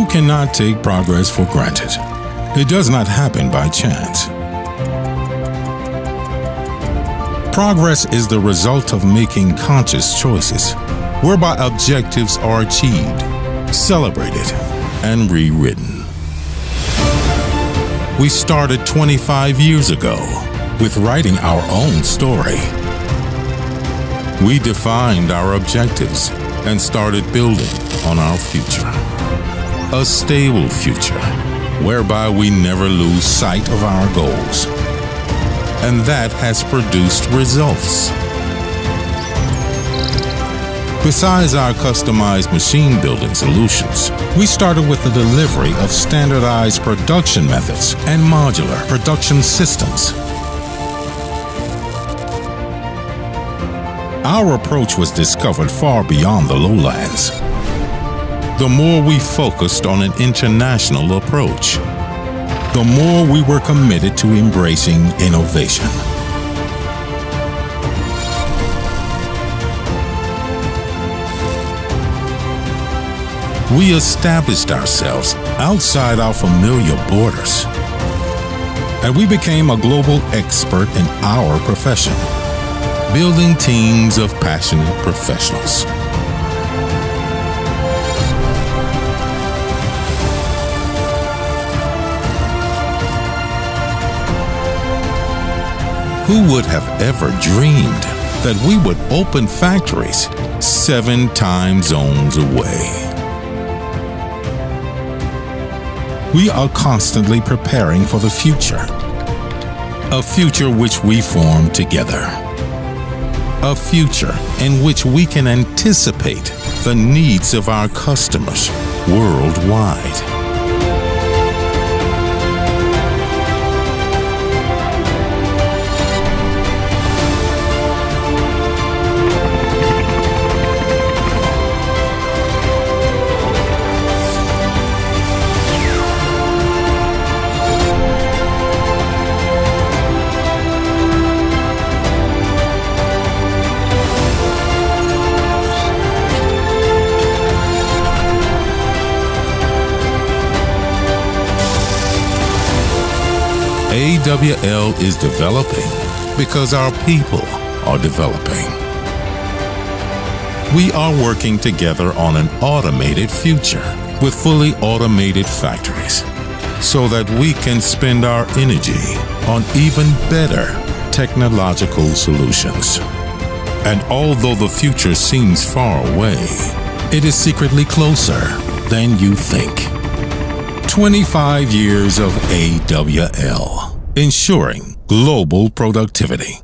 cannot take progress for granted. It does not happen by chance. Progress is the result of making conscious choices, whereby objectives are achieved, celebrated, and rewritten. We started 25 years ago with writing our own story. We defined our objectives and started building on our future. A stable future, whereby we never lose sight of our goals. And that has produced results. Besides our customized machine building solutions, we started with the delivery of standardized production methods and modular production systems. Our approach was discovered far beyond the lowlands. The more we focused on an international approach, the more we were committed to embracing innovation. We established ourselves outside our familiar borders, and we became a global expert in our profession, building teams of passionate professionals. Who would have ever dreamed that we would open factories 7 time zones away? We are constantly preparing for the future, a future which we form together, a future in which we can anticipate the needs of our customers worldwide. AWL is developing because our people are developing. We are working together on an automated future with fully automated factories so that we can spend our energy on even better technological solutions. And although the future seems far away, it is secretly closer than you think. 25 years of AWL, ensuring global productivity.